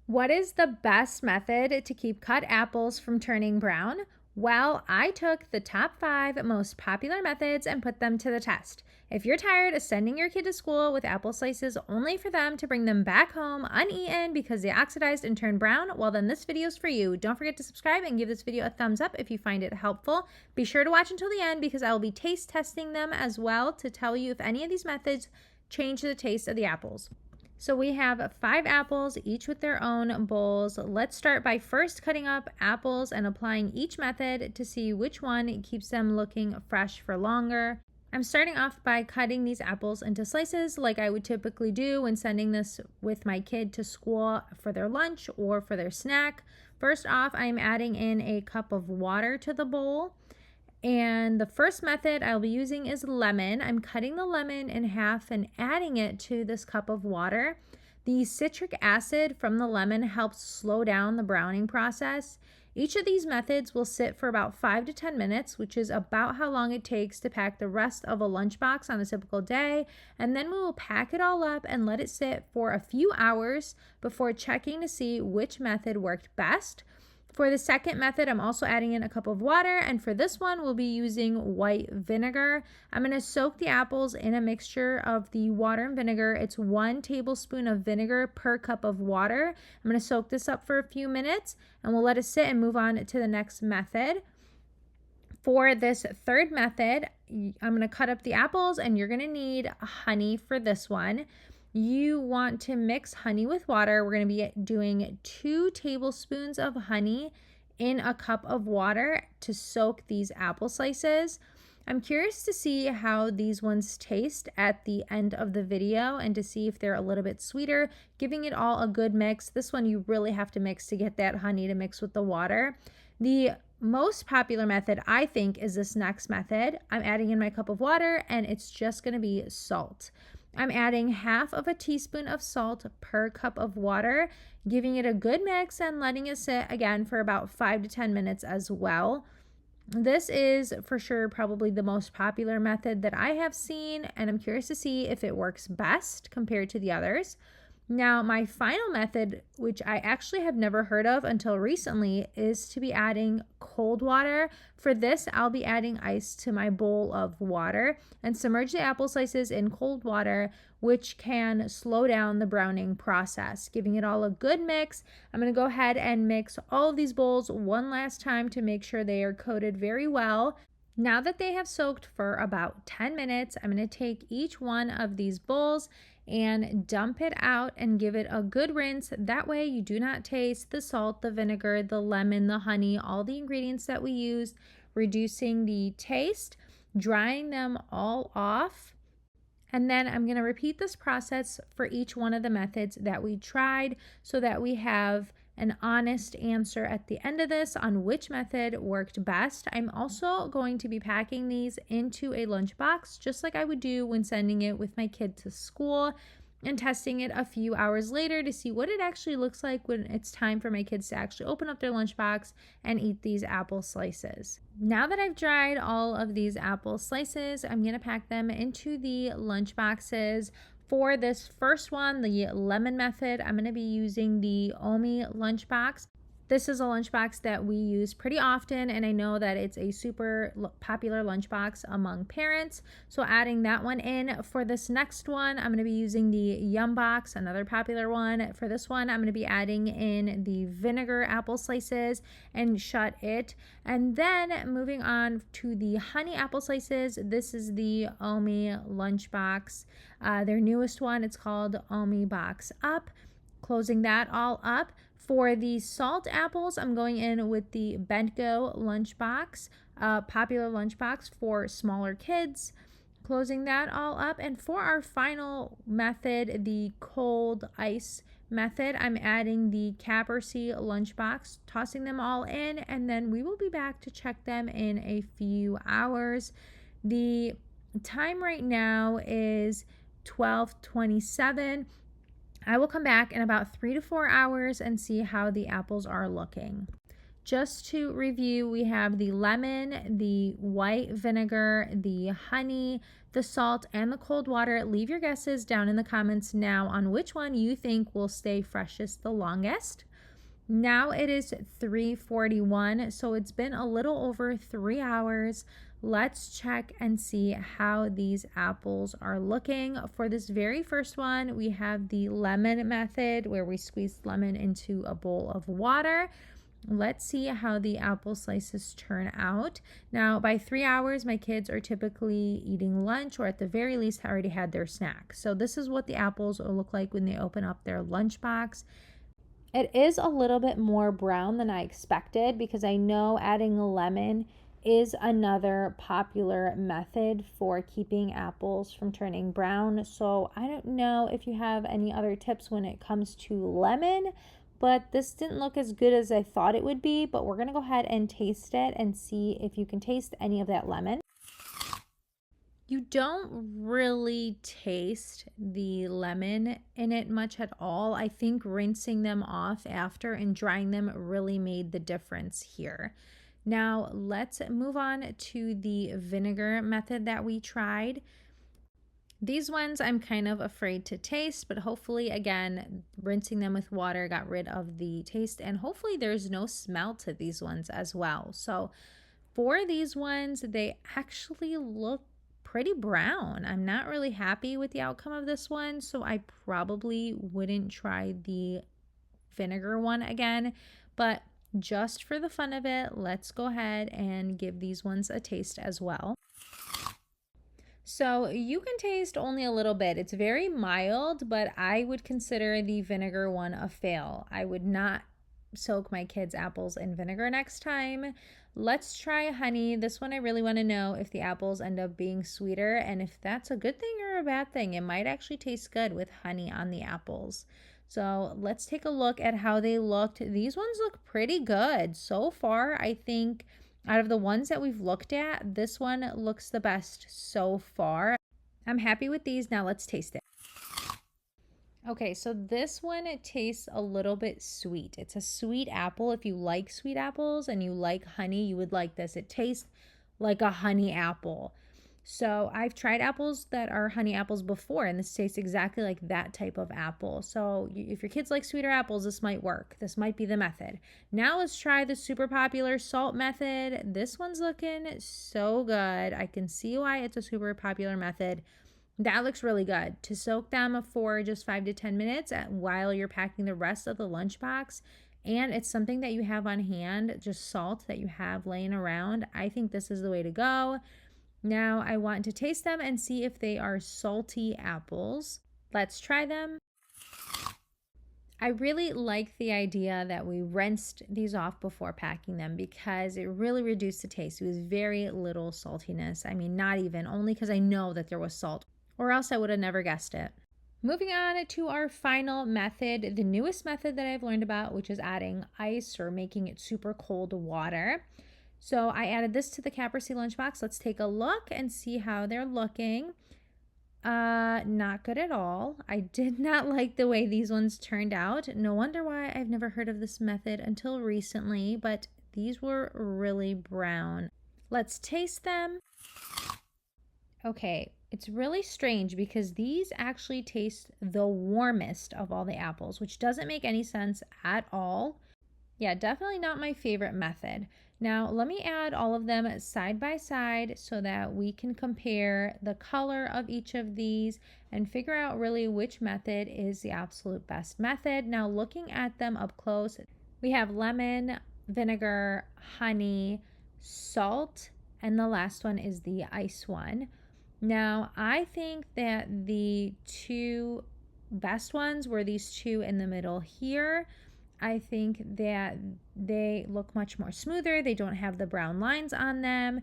What is the best method to keep cut apples from turning brown? Well, I took the top 5 most popular methods and put them to the test. If you're tired of sending your kid to school with apple slices only for them to bring them back home uneaten because they oxidized and turned brown, well then this video is for you. Don't forget to subscribe and give this video a thumbs up if you find it helpful. Be sure to watch until the end because I will be taste testing them as well to tell you if any of these methods change the taste of the apples. So we have 5 apples, each with their own bowls. Let's start by first cutting up apples and applying each method to see which one keeps them looking fresh for longer. I'm starting off by cutting these apples into slices like I would typically do when sending this with my kid to school for their lunch or for their snack. First off, I'm adding in a cup of water to the bowl. And the first method I'll be using is lemon. I'm cutting the lemon in half and adding it to this cup of water. The citric acid from the lemon helps slow down the browning process. Each of these methods will sit for about 5 to 10 minutes, which is about how long it takes to pack the rest of a lunchbox on a typical day. And then we will pack it all up and let it sit for a few hours before checking to see which method worked best. For the second method, I'm also adding in a cup of water, and for this one, we'll be using white vinegar. I'm going to soak the apples in a mixture of the water and vinegar. It's 1 tablespoon of vinegar per cup of water. I'm going to soak this up for a few minutes, and we'll let it sit and move on to the next method. For this third method, I'm going to cut up the apples, and you're going to need honey for this one. You want to mix honey with water. We're going to be doing 2 tablespoons of honey in a cup of water to soak these apple slices. I'm curious to see how these ones taste at the end of the video and to see if they're a little bit sweeter, giving it all a good mix. This one you really have to mix to get that honey to mix with the water. The most popular method, I think, is this next method. I'm adding in my cup of water and it's just going to be salt. I'm adding half of a teaspoon of salt per cup of water, giving it a good mix and letting it sit again for about 5 to 10 minutes as well. This is for sure probably the most popular method that I have seen, and I'm curious to see if it works best compared to the others. Now, my final method, which I actually have never heard of until recently, is to be adding cold water. For this, I'll be adding ice to my bowl of water and submerge the apple slices in cold water, which can slow down the browning process, giving it all a good mix. I'm going to go ahead and mix all of these bowls one last time to make sure they are coated very well. Now that they have soaked for about 10 minutes, I'm going to take each one of these bowls and dump it out and give it a good rinse. That way you do not taste the salt, the vinegar, the lemon, the honey, all the ingredients that we used, reducing the taste, drying them all off. And then I'm going to repeat this process for each one of the methods that we tried so that we have an honest answer at the end of this on which method worked best. I'm also going to be packing these into a lunchbox just like I would do when sending it with my kid to school and testing it a few hours later to see what it actually looks like when it's time for my kids to actually open up their lunchbox and eat these apple slices. Now that I've dried all of these apple slices, I'm going to pack them into the lunchboxes. For this first one, the lemon method, I'm going to be using the Omi lunchbox. This is a lunchbox that we use pretty often, and I know that it's a super popular lunchbox among parents. So adding that one in. For this next one, I'm going to be using the Yum Box, another popular one. For this one, I'm going to be adding in the vinegar apple slices and shut it. And then moving on to the honey apple slices, this is the Omi lunchbox. Their newest one, it's called Omi Box Up. Closing that all up. For the salt apples, I'm going in with the Bento lunchbox, popular lunchbox for smaller kids. Closing that all up. And for our final method, the cold ice method, I'm adding the Capercy lunchbox, tossing them all in, and then we will be back to check them in a few hours. The time right now is 12:27. I will come back in about 3 to 4 hours and see how the apples are looking. Just to review, we have the lemon, the white vinegar, the honey, the salt, and the cold water. Leave your guesses down in the comments now on which one you think will stay freshest the longest. Now it is 3:41, so it's been a little over 3 hours. Let's check and see how these apples are looking. For this very first one, we have the lemon method where we squeeze lemon into a bowl of water. Let's see how the apple slices turn out. Now, by 3 hours, my kids are typically eating lunch or at the very least already had their snack. So this is what the apples will look like when they open up their lunchbox. It is a little bit more brown than I expected because I know adding lemon is another popular method for keeping apples from turning brown. So I don't know if you have any other tips when it comes to lemon, but this didn't look as good as I thought it would be. But we're going to go ahead and taste it and see if you can taste any of that lemon. You don't really taste the lemon in it much at all. I think rinsing them off after and drying them really made the difference here. Now let's move on to the vinegar method that we tried. These ones I'm kind of afraid to taste, but hopefully, again, rinsing them with water got rid of the taste, and hopefully there's no smell to these ones as well. So for these ones, they actually look pretty brown. I'm not really happy with the outcome of this one, so I probably wouldn't try the vinegar one again, but just for the fun of it, let's go ahead and give these ones a taste as well. So you can taste only a little bit. It's very mild, but I would consider the vinegar one a fail. I would not soak my kids' apples in vinegar next time. Let's try honey. This one I really want to know if the apples end up being sweeter and if that's a good thing or a bad thing. It might actually taste good with honey on the apples. So let's take a look at how they looked. These ones look pretty good. So far, I think out of the ones that we've looked at, this one looks the best so far. I'm happy with these. Now let's taste it. Okay, so this one, it tastes a little bit sweet. It's a sweet apple. If you like sweet apples and you like honey, you would like this. It tastes like a honey apple. So I've tried apples that are honey apples before, and this tastes exactly like that type of apple. So if your kids like sweeter apples, this might work. This might be the method. Now let's try the super popular salt method. This one's looking so good. I can see why it's a super popular method. That looks really good. To soak them for just 5 to 10 minutes while you're packing the rest of the lunchbox, and it's something that you have on hand, just salt that you have laying around. I think this is the way to go. Now I want to taste them and see if they are salty apples. Let's try them. I really like the idea that we rinsed these off before packing them because it really reduced the taste. It was very little saltiness. I mean, not even, only because I know that there was salt, or else I would have never guessed it. Moving on to our final method, the newest method that I've learned about, which is adding ice or making it super cold water. So I added this to the Caprese lunchbox. Let's take a look and see how they're looking. Not good at all. I did not like the way these ones turned out. No wonder why I've never heard of this method until recently, but these were really brown. Let's taste them. Okay, it's really strange because these actually taste the warmest of all the apples, which doesn't make any sense at all. Yeah, definitely not my favorite method. Now, let me add all of them side by side so that we can compare the color of each of these and figure out really which method is the absolute best method. Now, looking at them up close, we have lemon, vinegar, honey, salt, and the last one is the ice one. Now, I think that the two best ones were these two in the middle here. I think that they look much more smoother. They don't have the brown lines on them.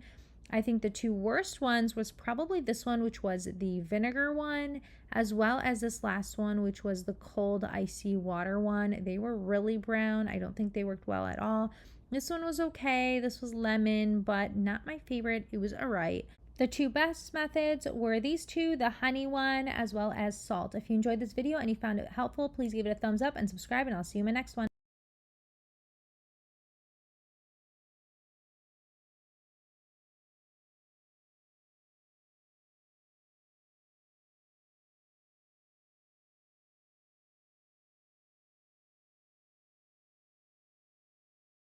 I think the two worst ones was probably this one, which was the vinegar one, as well as this last one, which was the cold icy water one. They were really brown. I don't think they worked well at all. This one was okay. This was lemon, but not my favorite. It was all right. The two best methods were these two, the honey one as well as salt. If you enjoyed this video and you found it helpful, please give it a thumbs up and subscribe, and I'll see you in my next one.